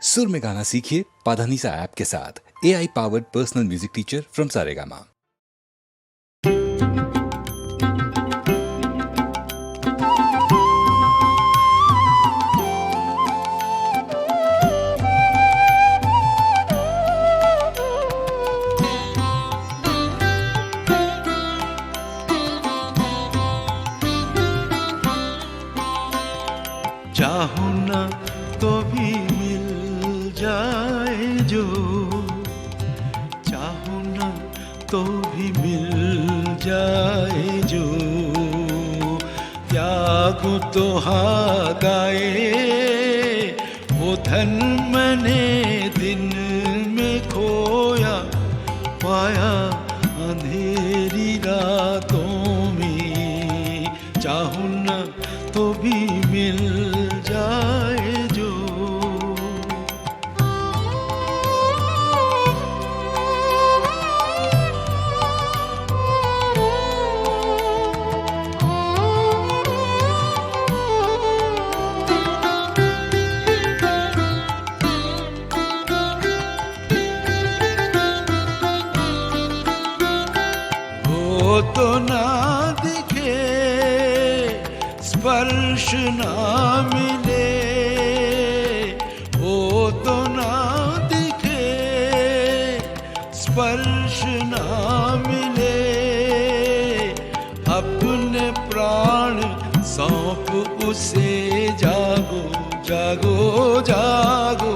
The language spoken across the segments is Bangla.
सुर में गाना सीखिए पाधानीसा ऐप के साथ। AI powered personal music teacher from Saregama. चाहूं ना तो भी मिल जाए जो, चाहूं ना तो भी मिल जाए जो, त्यागूं तो हागाए वो धन मैंने दिन में खोया पाया अंधेरी रातों में। चाहूं ना तो भी मिल जाए जो। वो तो ना दिखे, स्पर्श ना मिले, वो तो ना दिखे, स्पर्श ना मिले, अपने प्राण सौंप उसे जागो जागो जागो।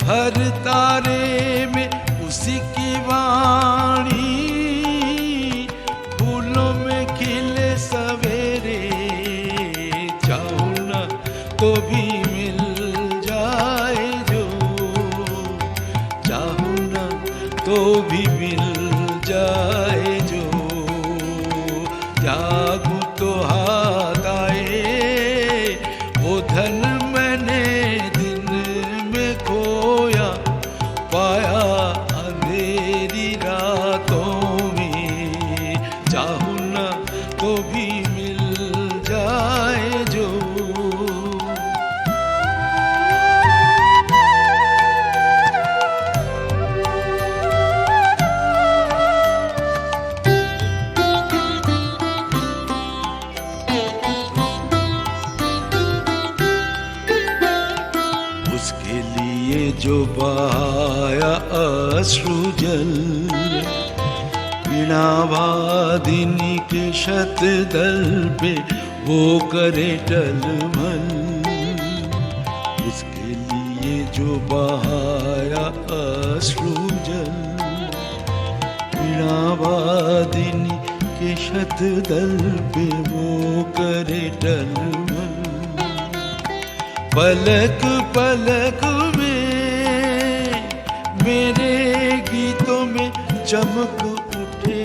हर तारे में उसी की वाणी, फूलों में खिले सवेरे। चाहूं ना तो भी मिल जाए जो, चाहूं ना तो भी मिल जाए जो, त्यागूं तो हाथ आए वो धन मैंने दिन में खोया पाया अंधेरी रातों में। चाहूं ना तो भी मिल जाए जो। उसके लिए जो बहाया अश्रु जल, वीणावादिनी के शतदल पे वो करे टलमल। उसके लिए जो बहाया अश्रु जल, वीणावादिनी के शतदल पे वो करे टलमल। पलक पलक में मेरे गीतों में चमक उठे,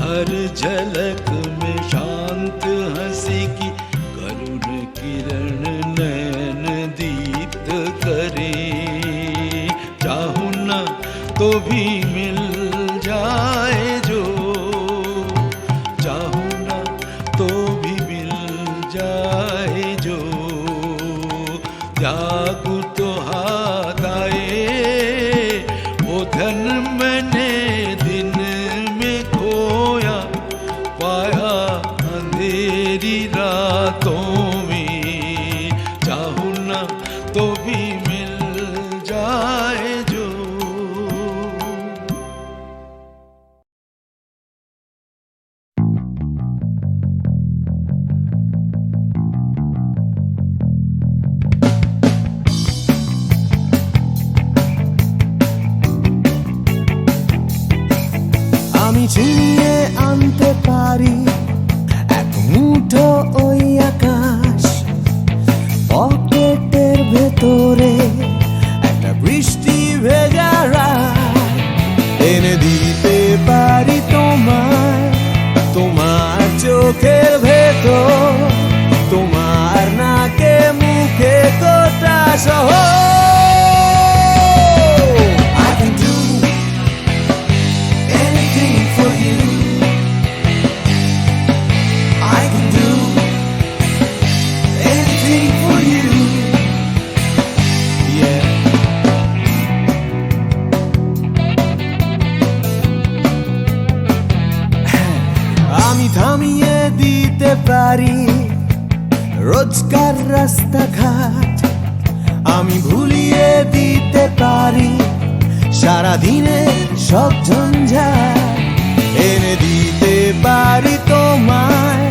हर झलक में शांत हंसी की करुण किरण नयन दीप्त करे। चाहूं ना तो भी मिल जाए जो, चाहूं ना तो भी मिल जाए जो, त्यागूं तो हाथ आए वो धन मैंने दिन में खोया पाया अंधेरी रातों में। चाहूं ना तो भी मिल जाए जो। আমি ছিনিয়ে আনতে পারি এক মুঠো ওই আকাশ, পকেটের ভেতরে একটা বৃষ্টি ভেজা রাত, এনে দিতে পারি তোমায় তোমার চোখের ভেতর, তোমার নাকে মুখে কোটা সহ। I can do anything for you. I can do anything for you. Yeah. দিতে পারি রোজকার রাস্তাঘাট, আমি ভুলিয়ে দিতে পারি সারাদিনে সব ঝঞ্ঝাট, এনে দিতে পারি তোমায়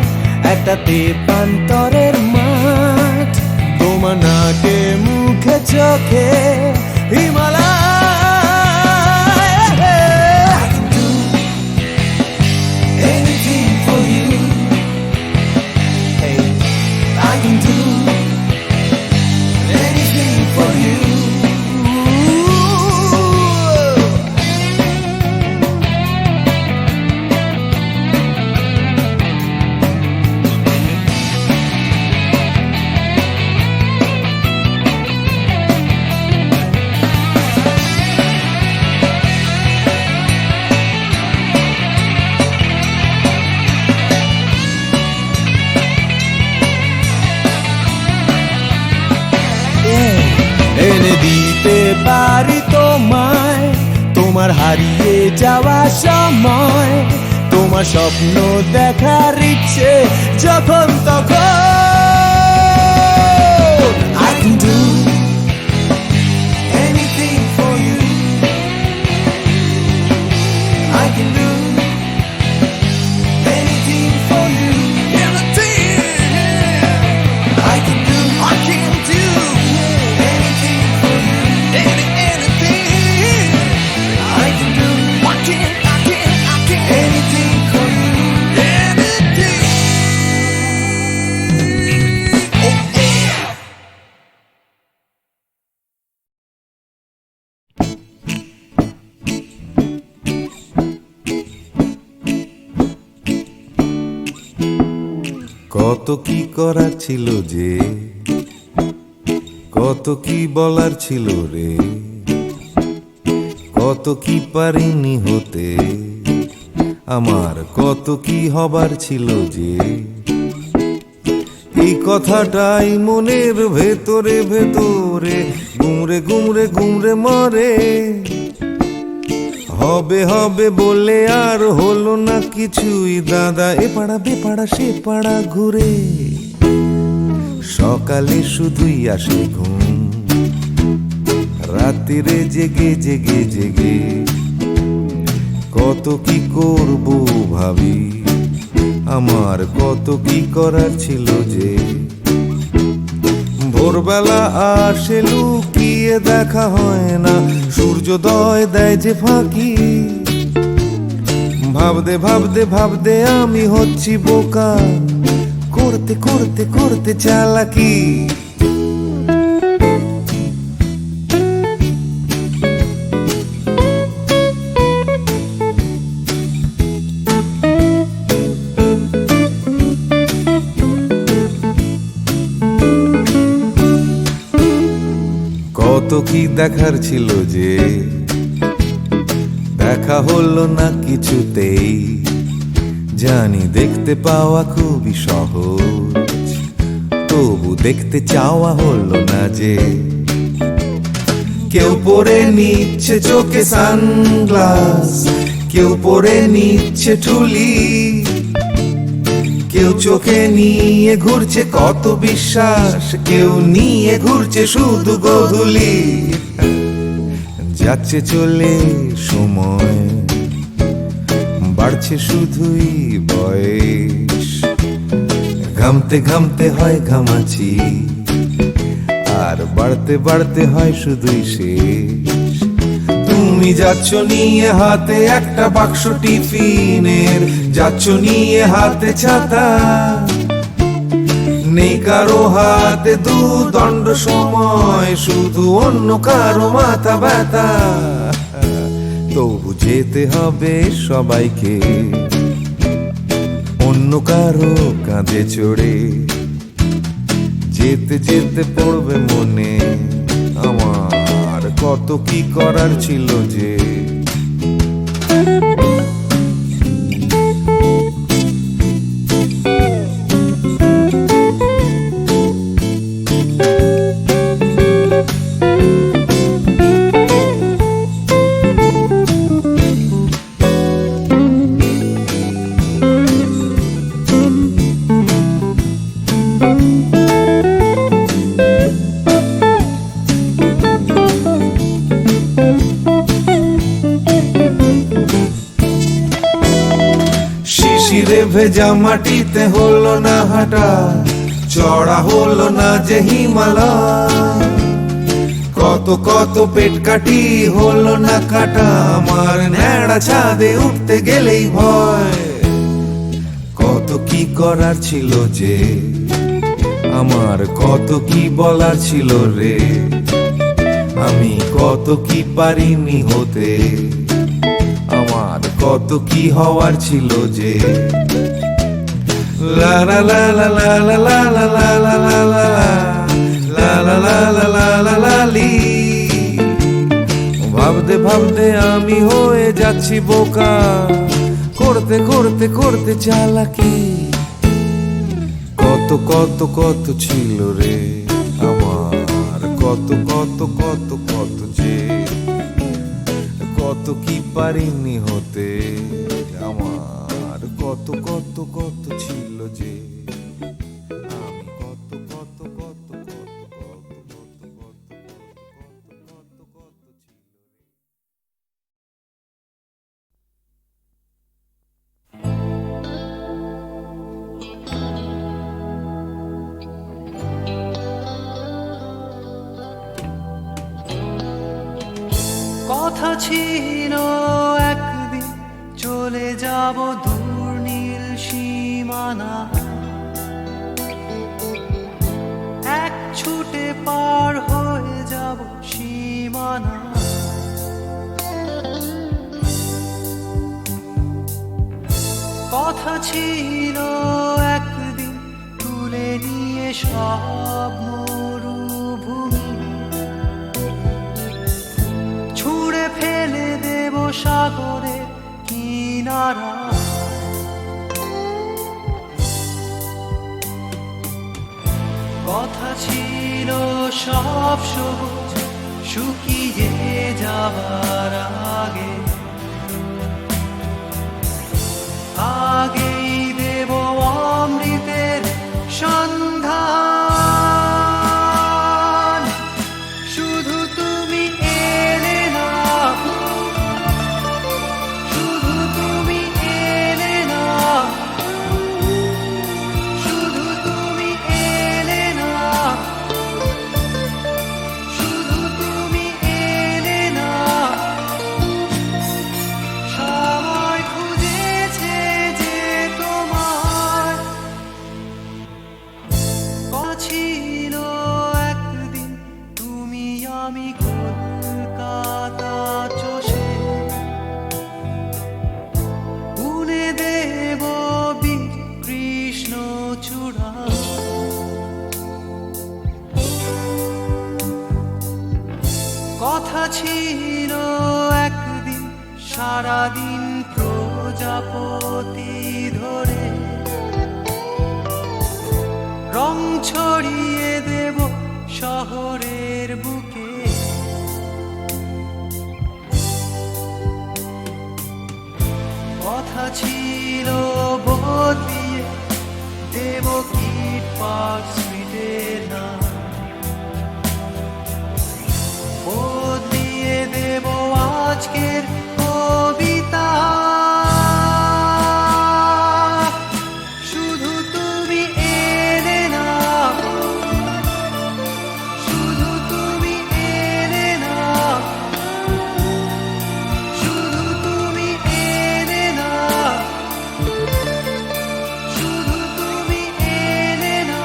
একটা তেপান্তরের মাঠ, তোমার নাকে মুখে চোখে Himalaya. I can do anything for you. Hey, I can do anything for you. এনে দিতে পারি তোমায় তোমার হারিয়ে যাওয়া সময়, তোমার স্বপ্ন দেখার ইচ্ছে যখন তখন। I can do anything for you. I can do anything for you. I can do anything for you. Anything. I can do anything for you. Anything. Oh yeah. কত কি করার ছিল যে, কত কি বলার ছিল রে, কত কি পারিনি হতে, আমার কত কি হবার ছিল যে, এই কথাটাই মনের ভেতরে ভেতরে গুমরে গুমরে গুমরে মরে। হবে হবে বলে আর হলো না কিছুই দাদা, এ পাড়া বেপাড়া সে পাড়া ঘুরে, সকালে শুধুই আসে ঘুম, রাত্রিরে জেগে জেগে জেগে কত কি করব ভাবি, আমার কত কি করার ছিল যে। ভোরবেলা আসে লুকিয়ে দেখা হয় না, সূর্যোদয় দেয় যে ফাঁকি, ভাবতে ভাবতে ভাবতে আমি হচ্ছি বোকা, করতে করতে করতে চালাকি। কত কি দেখার ছিল যে, দেখা হলো না কিছুতেই, জানি দেখতে পাওয়া খুবই সহজ, তবু দেখতে চাওয়া হলো না যে। কেউ পরে নিচ্ছে চোখে সানগ্লাস, কেউ পরে নিচ্ছে ঠুলি, কেউ চোখে নিয়ে ঘুরছে কত বিশ্বাস, কেউ নিয়ে ঘুরছে শুধু গোধূলি। যাচ্ছে চলে সময়, বাড়ছে শুধুই বয়স, ঘামতে ঘামতে হয় ঘামাচি, আর বাড়তে বাড়তে হয় শুধুই শেষ। তুমি যাচ্ছ নিয়ে হাতে একটা বাক্স টিফিনের, যাচ্ছ নিয়ে হাতে ছাতা, নেই কারো হাতে দুদণ্ড সময়, শুধু অন্য কারো মাথা ব্যথা। তবু যেতে হবে সবাইকে অন্য কারো কাঁধে চড়ে, যেতে যেতে পড়বে মনে আমার কত কি করার ছিল যে। রোদে ভেজা মাটিতে হলো না হাঁটা, চড়া হলো না যে হিমালয়। কত কত পেট কাটি হলো না কাটা, আমার ন্যাড়া ছাদে উঠতে গেলেই ভয়। কত কি করার ছিল যে, আমার কত কি বলার ছিল রে, আমি কত কি পারিনি হতে, আমার কত কি হওয়ার ছিল যে। লা লা লা লা লা লা লা লা লা লা লা লা লা লা লা লা লা লা লা লি। ভাবতে ভাবতে আমি হয়ে যাচ্ছি বোকা, করতে করতে করতে চালাকি। কত কত কত ছিল রে আমার, কত কত কত কত যে, কত কি পারিনি হতে, আমার কত কত কত ছিল যে। আমি কত কত কত কত কত কত কত কত কত কত ছিল। কথা ছিল একদিন চলে যাব দূর নীল সীমানা, এক ছুটে পার হয়ে যাব সীমানা। কথা ছিল একদিন তুলে নিয়ে সব মরুভূমি, ছুঁড়ে ফেলে দেব সাগরে কিনারা। কথা ছিল সব সবুজ শুকিয়ে যাবার আগে, আগেই দেব অমৃতের সন্ধান। শুধু তুমি এলে না, শুধু তুমি এলে না, শুধু তুমি এলে না, শুধু তুমি এলে না। সবাই খুঁজেছে যে তোমার, কথা ছিল একদিন তুমি আমি কলকাতা চষে বুনে দেব বীর কৃষ্ণ চূড়া। কথা ছিল একদিন সারাদিন প্রজাপতি ধরে রং ছড়িয়ে দেব শহরের বুকে। কথা ছিল বদলিয়ে দেব কিট পার্ক স্ট্রিটের নাম, বদলিয়ে দেব আজকের কবিতা। শুধু তুমি এলে না, শুধু তুমি এলে না, শুধু তুমি এলে না, শুধু তুমি এলে না।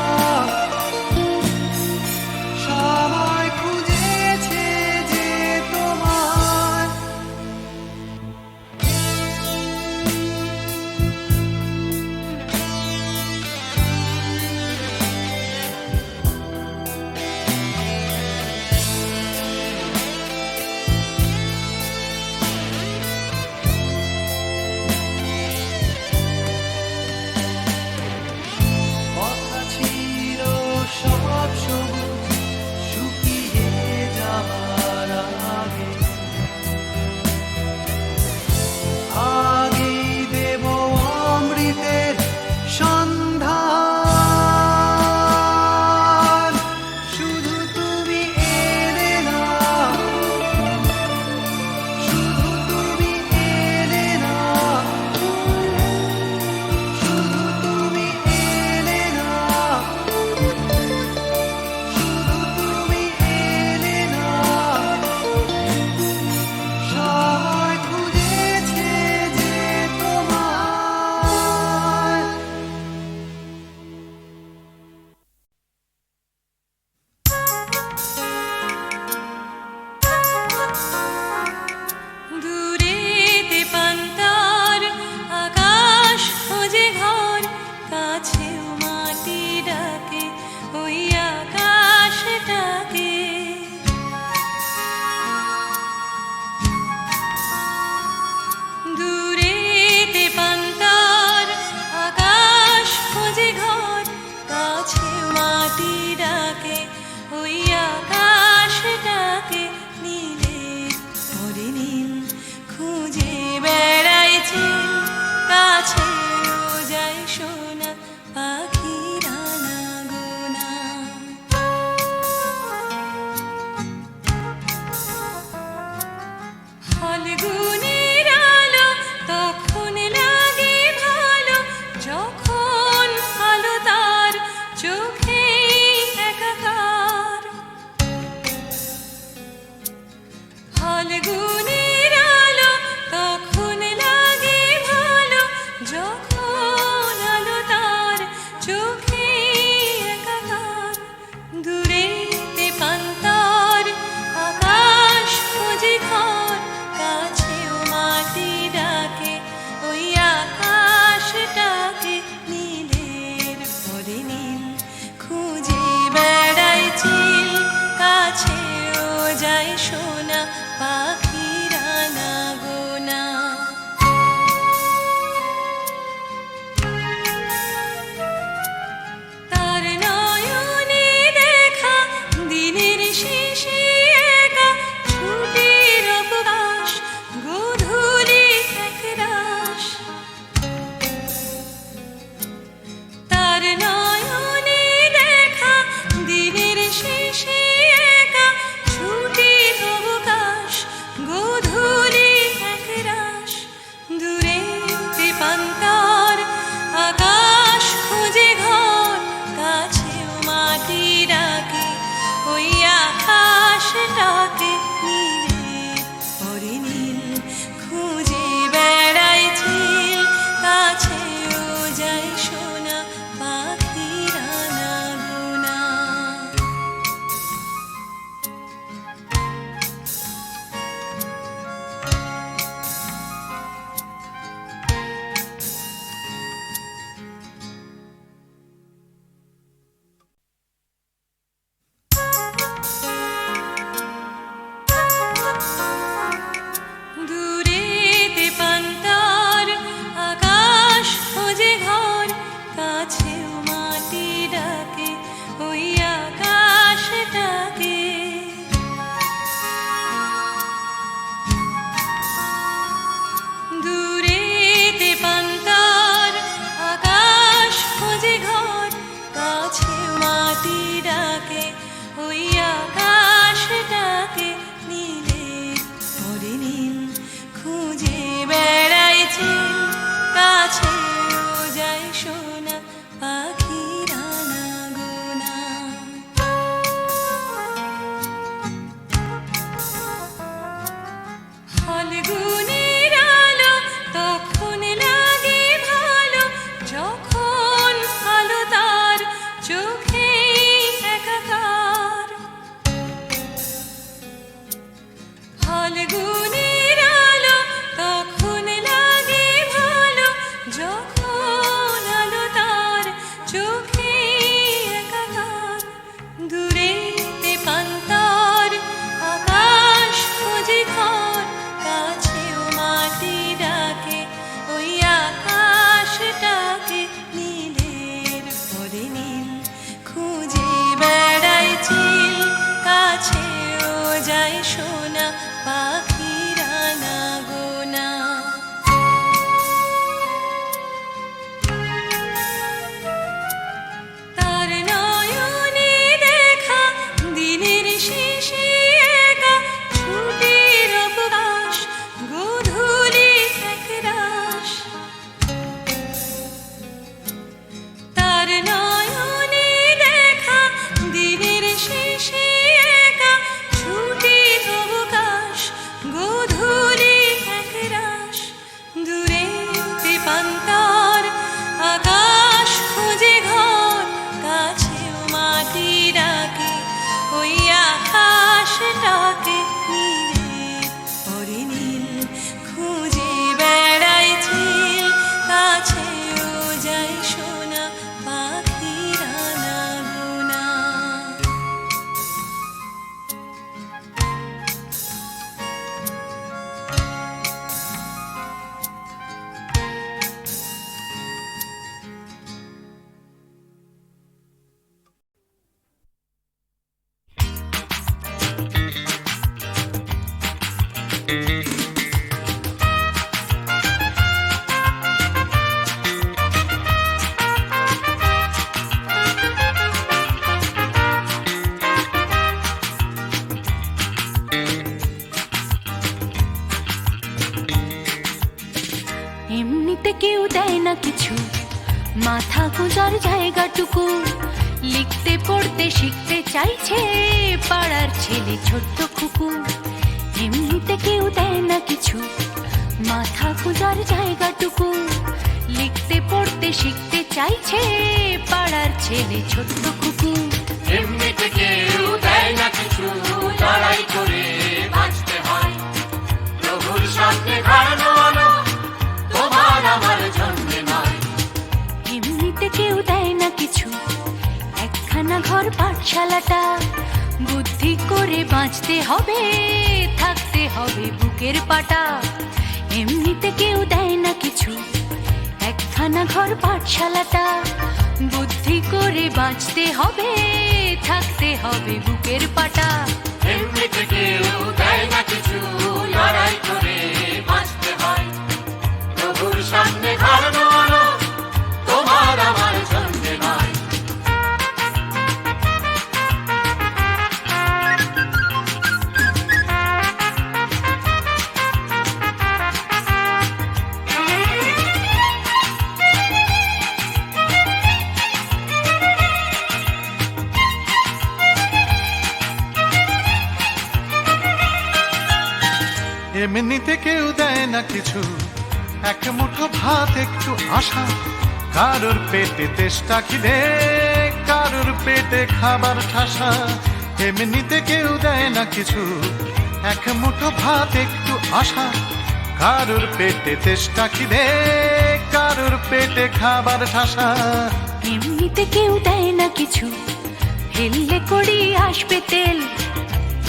ফাল্গুনের আলো তখন লাগে ভালো, যখন আলো তার চোখে একাকার। দূরেতে পান্তার আকাশ খুঁজে ঘর, কাছেও মাটি ডাকে ওই আকাশটাকে। নীলের পরে নীল খুঁজে বেড়ায় চিল, কাছেও যায় সোনা পাখিরা না গোনা। তার নয়নে দেখা দিনের শেষে একা ছুটির অবকাশ, গোধূলি একরাশ। তার নয়নে দেখা দিনের শেষে একা ছুটির অবকাশ, গোধূলি একরাশ। দূরেতে পান্তার আকাশ খুঁজে ঘর, কাছেও মাটি ডাকে ওই আকাশটাকে। নীলের পরে নীল খুঁজে বেড়ায় চিল, কাছেও যায় সোনা পাখিরা না গোনা। দূরেতে পান্তার আকাশ খোঁজে ঘর, কাছেও মাটি ডাকে ওই আকাশটাকে। দূরেতে পান্তার আকাশ খোঁজে ঘর, কাছেও মাটি ডাকে ওই আকাশটাকে। নীলের পরে নীল খুঁজে বেড়ায় চিল, কাছেও যায় সোনা পাখিরা না গোনা। ফাল্গুনের আলো তখন লাগে ভালো, যখন আলো তার চোখে একাকার। ফাল্গুনের আলো তখন লাগে ভালো, যখন আলো তার চোখে একাকার। দূরেতে পান্তার আকাশ খুঁজে ঘর, কাছেও মাটি ডাকে ওই আকাশটাকে। নীলের পরে নীল খুঁজে বেড়ায় চিল, কাছেও যায় সোনা পাখিরা না গোনা। তার নয়নে দেখা দিনের শেষে একা ছুটির অবকাশ, গোধূলি একরাশ। তার নয়নে দেখা দিনের শেষে একা ছুটির অবকাশ, গোধূলি একরাশ। দূরেতে পান্তার আকাশ খুঁজে ঘর, কাছেও মাটি ডাকে ওই আকাশটাকে। নীলের পরে নীল খুঁজে বেড়ায় চিল, কাছেও যায় সোনা পাখিরা না গোনা। এমনিতে কেউ দেয় না কিছু, মাথা গোজার জায়গাটুকু। লিখতে পড়তে শিখতে চাইছে পাড়ার ছেলে ছোট্ট খুকু। এমনিতে এমনিতে কেউ দেয় না কিছু, মাথা খোঁজার জায়গাটুকু। লিখতে পড়তে শিখতে চাইছে পাড়ার ছেলে ছোট্ট কুকু। এমনিতে কেউ দেয় না কিছু, লড়াই করে বাঁচতে হয়। প্রভুর সামনে ঘাড়ানো তোমার আমার জন্মে নয়। এমনিতে কেউ দেয় না কিছু, একখানা ঘর পাঠশালাটা। বুদ্ধি করে বাঁচতে হবে, থাকতে হবে বুকের পাটা। এমনিতে কেউ দেয় না কিছু, একখানা ঘর পাঠশালাটা। বুদ্ধি করে বাঁচতে হবে, থাকতে হবে বুকের পাটা। এমনিতে কেউ দেয় না কিছু, লড়াই করে বাঁচতে হয়। প্রভুর সামনে ঘাড়ানো তোমার আমার জন্মে নয়। এমনিতে কেউ দেয় না কিছু, এক মুঠো ভাত একটু আশা। কারোর পেটে তেষ্টা খিদে, কারোর পেটে খাবার ঠাসা। এমনিতে কেউ দেয় না কিছু, এক মুঠো ভাত একটু আশা। কারোর পেটে তেষ্টা খিদে, কারোর পেটে খাবার ঠাসা। এমনিতে কেউ দেয় না কিছু, ফেললে করি আসবে তেল।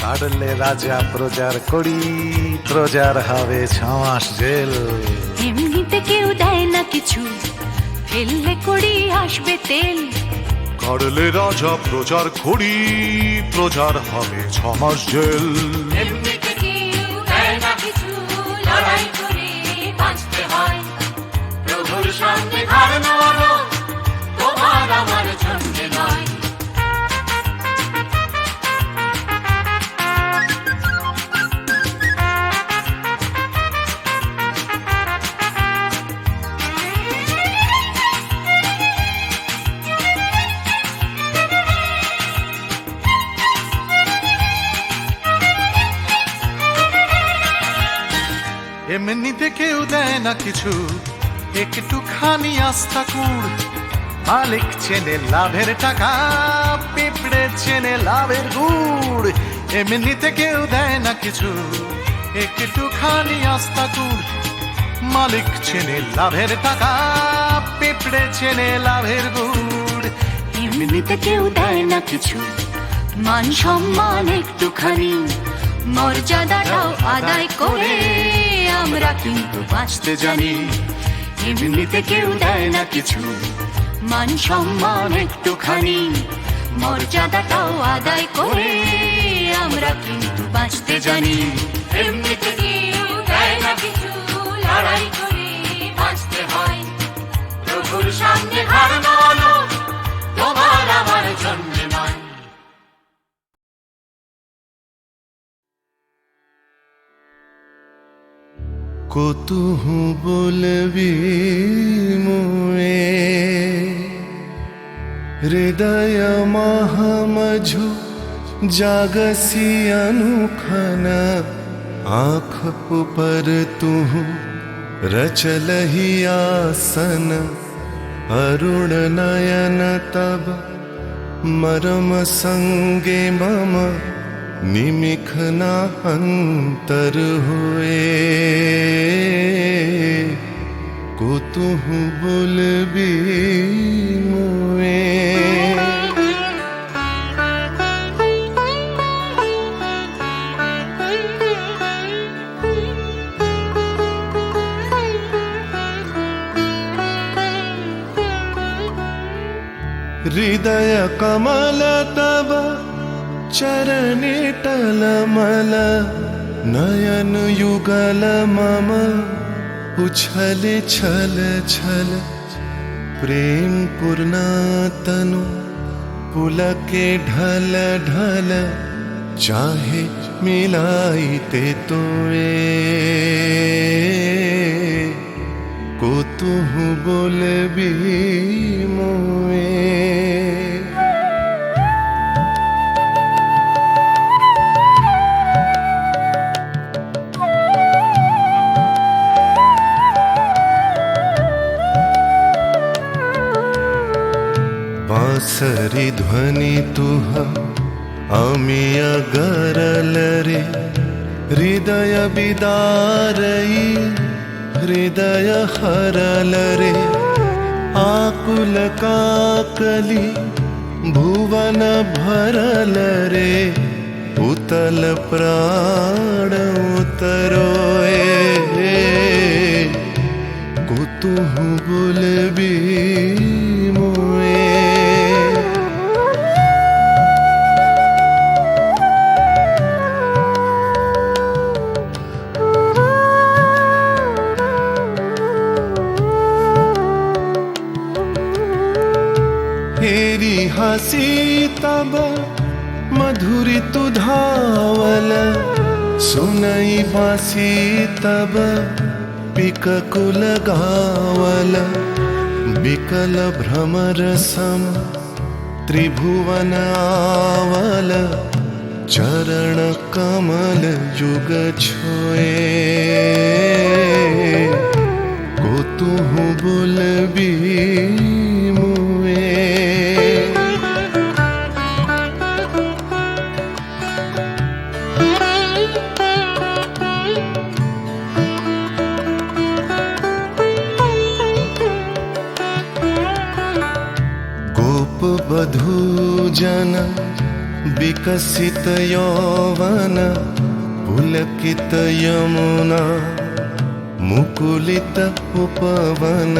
কাটলে রাজা প্রজার করি, প্রজার হবে 6 মাস জেল। এমনিতে কেউ দেয় না কিছু, ফেললে করি আসবে তেল। কাটলে রাজা প্রজার করি, প্রজার হবে 6 মাস জেল। এমনিতে কেউ দেয় না কিছু, লড়াই করে বাঁচতে হয়। প্রভুর সামনে ঘাড়ানো তোমার আমার জন্মে নয়। এমনিতে কেউ দেয় না কিছু, একটুখানি আস্থা কুড়। মালিক চেনে লাভের টাকা, পিঁপড়ে চেনে লাভের গুড়। এমনিতে কেউ দেয় না কিছু, একটুখানি আস্থা কুড়। মালিক চেনে লাভের টাকা, পিঁপড়ে চেনে লাভের গুড়। এমনিতে কেউ দেয় না কিছু, মান সম্মান একটুখানি। মর্যাদাটাও আদায় করে আমরা কিন্তু বাঁচতে জানি। এমনিতে কেউ দেয় না কিছু, মান সম্মান একটুখানি। মর্যাদাটাও আদায় করে আমরা কিন্তু বাঁচতে জানি। এমনিতে কেউ দেয় না কিছু, লড়াই করে বাঁচতে হয়। প্রভুর সামনে ঘাড়ানো তোমার আমার জন্মে নয়। কতুহু বলবি মুয়ে, হৃদয় মহামঝু জাগসি अनुखन। आँख पर तू रचलहि आसन, अरुण नयन तब मरम संगे मम। निमिखना अंतर हुए, कुतुहु बोलबी मुए। हृदय कमल तब चरणे टलमल। नयन युगल मम उछल छल छल। प्रेम पूर्णा तनु पुलके ढल ढल। चाहे मिलाइते तोए, कुतुहु बोलबी मोए। सरी ध्वनि तुह आमी अगरल रे हृदय विदारई हृदय हरल रे आकुल काकली भुवन भरल रे उतल प्राण उतरोए कुतुहु बोलबी मोए हेरी हसी तब मधुरी तु धावल सुनई बासी तब पिक कुल गावल बिकल भ्रमर सम त्रिभुवन आवल चरण कमल युग छोए कुतुहु बोलबी मुए वधू जन विकसित यौवन पुलकित यमुना मुकुलित उपवन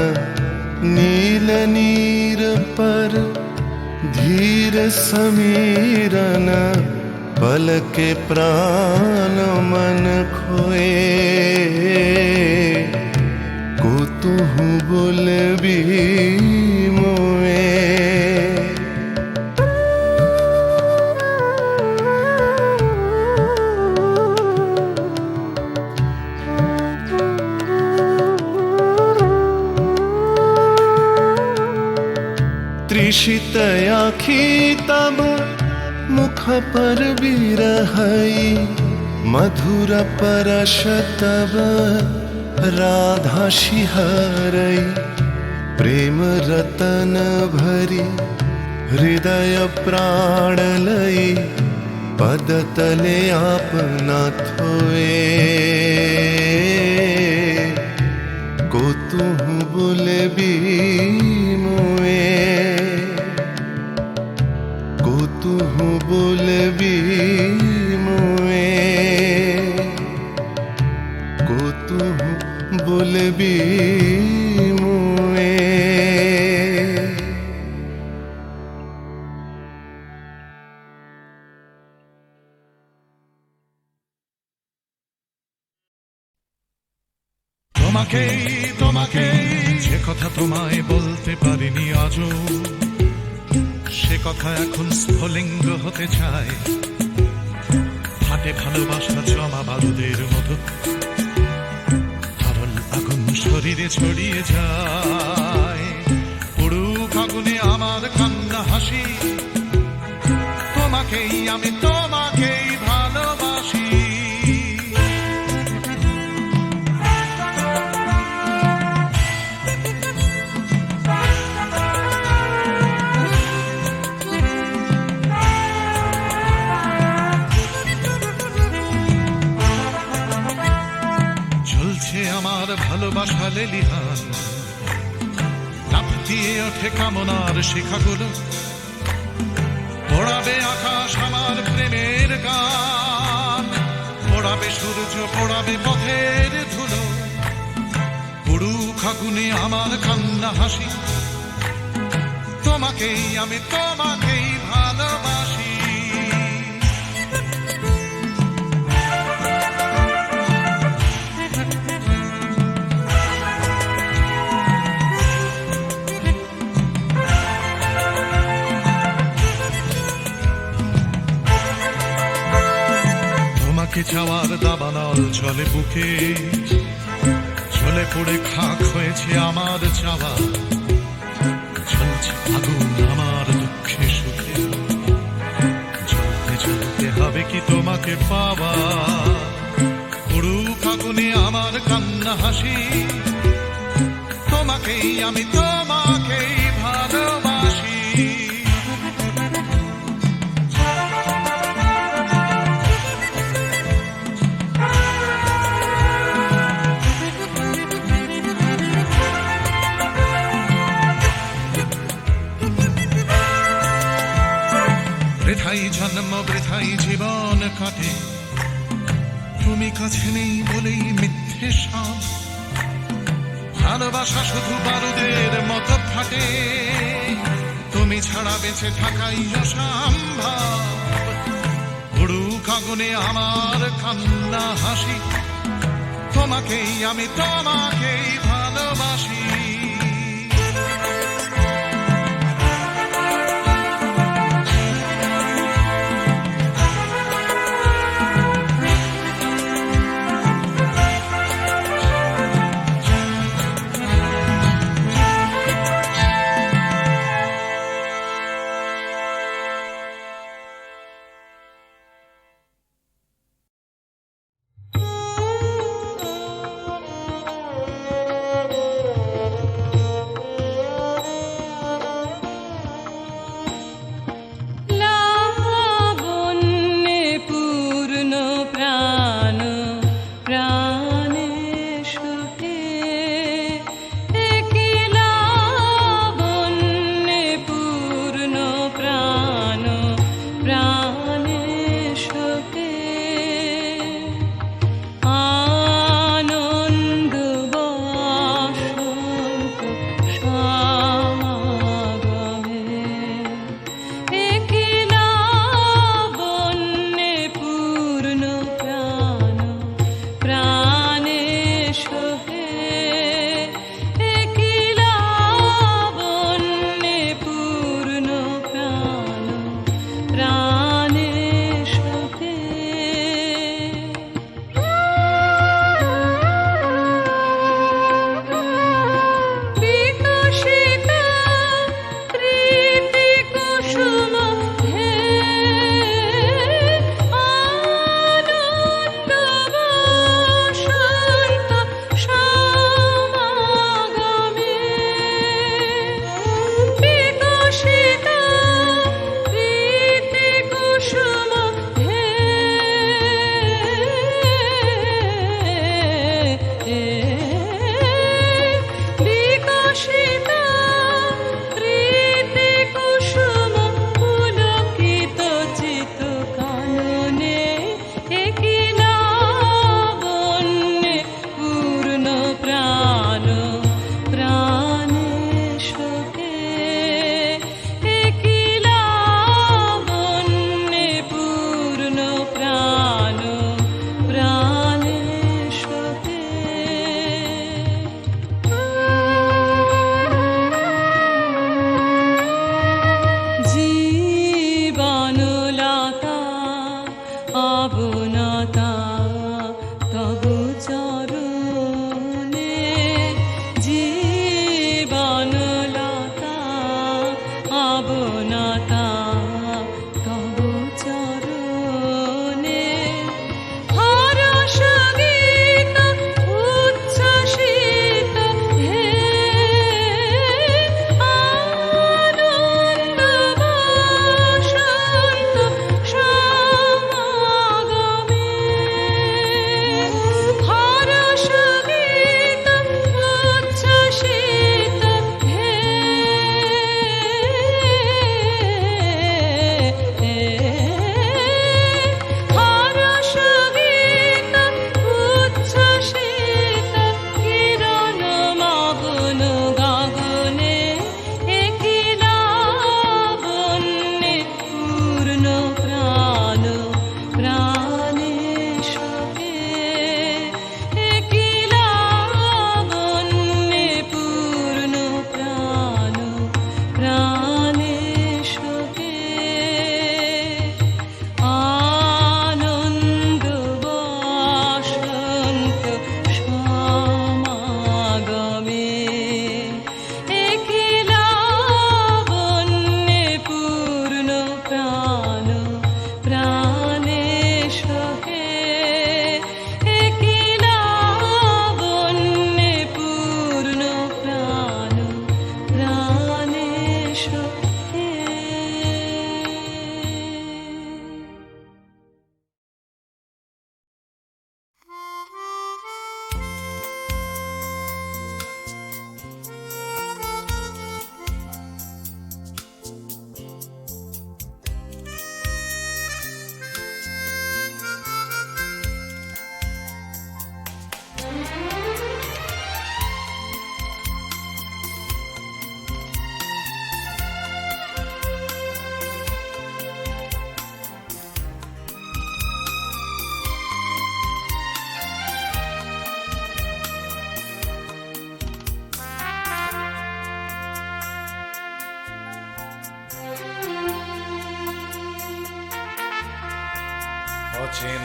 नील नीर पर धीर समीरन पल के प्राण मन खोए कुतुहु बोलबी मोए त्रिषित आखी तब मुख पर बिरहई मधुर परश तब राधा शिहरई प्रेम रतन भरी हृदय प्राण लई पद तले आपना थोए कुतुहु बोलबी मोए कुतुहु बोलबी मोए कुतुहु बोलबी मोए তোমাকেই তোমাকেই যে কথা তোমায় বলতে পারিনি আজও সে কথা এখন স্ফুলিঙ্গ হতে চায় হাতে ভালোবাসা জমা বারুদের মতো তরল আগুন শরীরে ছড়িয়ে যায় পুরুক আগুনে আমার কান্না হাসি তোমাকেই আমি তোমাকেই ভালোবাসি আমার ভালোবাসা লেলিহান লাফ দিয়ে ওঠে কামনার শিখাগুলো পোড়াবে আকাশ আমার প্রেমের গান পোড়াবে সূর্য পোড়াবে পথের ধুলো পুরুক আগুনে আমার কান্না হাসি তোমাকেই আমি তোমাকেই ভালোবাসি তোমাকে চাওয়ার দাবানল চলে বুকে চলে পড়ে খাক হয়েছে আমার চাওয়া চলছে আগুন আমার দুঃখে সুখে জ্বলতে জ্বলতে হবে কি তোমাকে পাওয়া পুরুক আগুনে আমার কান্না হাসি তোমাকেই আমি তোমাকেই ভালোবাসি তুমি কাছে নেই বলেই মিথ্যে সব ভালোবাসা শুধু বারুদের মতো ফাটে তুমি ছাড়া বেঁচে থাকাই অসম্ভব উড়ুক আগুনে আমার কান্না হাসি তোমাকেই আমি তোমাকেই ভালোবাসি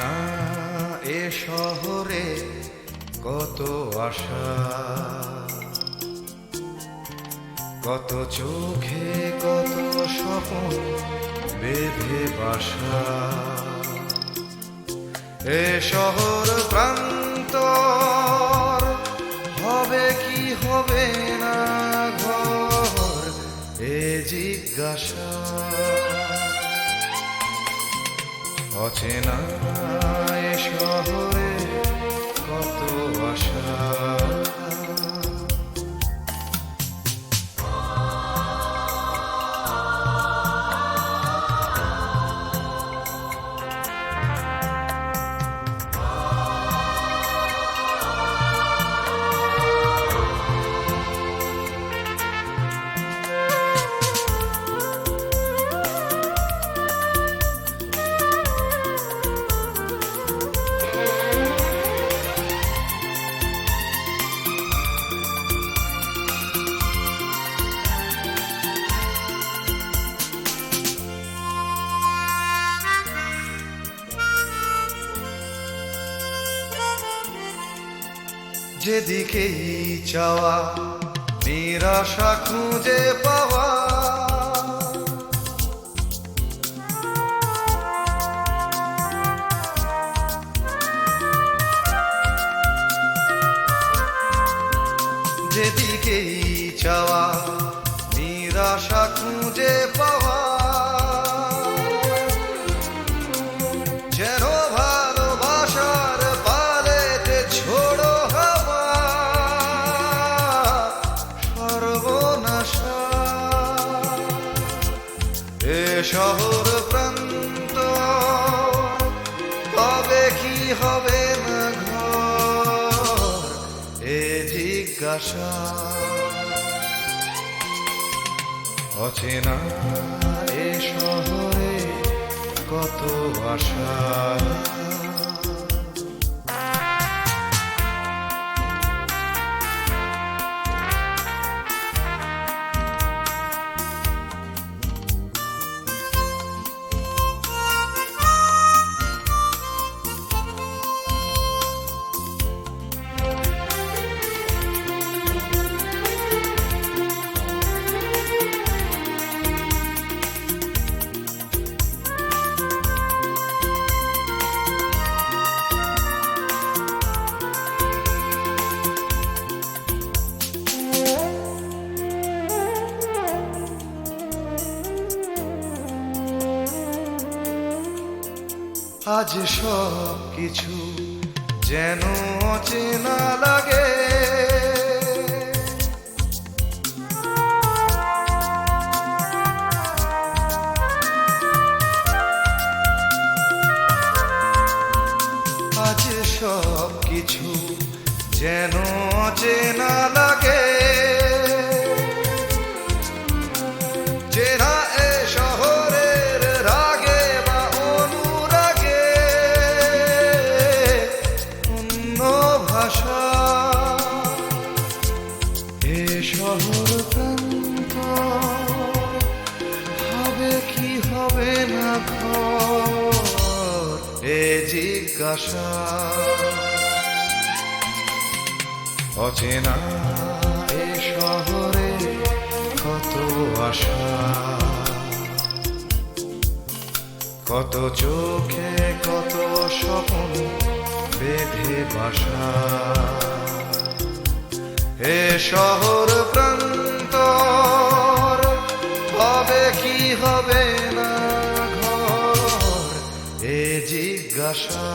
অচেনা এ শহরে কত আশা, কত চোখে কত স্বপ্ন বেঁধে বাসা। এ শহর প্রান্তর হবে কি হবে না ঘর, এ জিজ্ঞাসা। অচেনা এ শহরে কত আশা। যেদিকেই চাওয়া নিরাশা খুঁজে পাওয়া, যেদিকেই চাওয়া নিরাশা খুঁজে পাওয়া। যেন ভালোবাসার পালেতে ছোড়ো হাওয়া সর্বনাশা। এ শহর প্রান্ত হবে কি হবে না ঘর, এ জিজ্ঞাসা। অচেনা এ শহরে কত আশা। আজ সব কিছু যেন অচেনা লাগে, আজ সব কিছু যেন অচেনা লাগে। চেনা এ শহরের রাগে বা অনুরাগে অন্য ভাষা। এ শহর প্রান্ত হবে কি হবে না ঘর, এ জিজ্ঞাসা। অচেনা এ শহরে কত আশা, কত চোখে কত স্বপ্ন বেঁধে বাসা। এ শহর প্রান্তর হবে কি হবে না ঘর, এ জিজ্ঞাসা।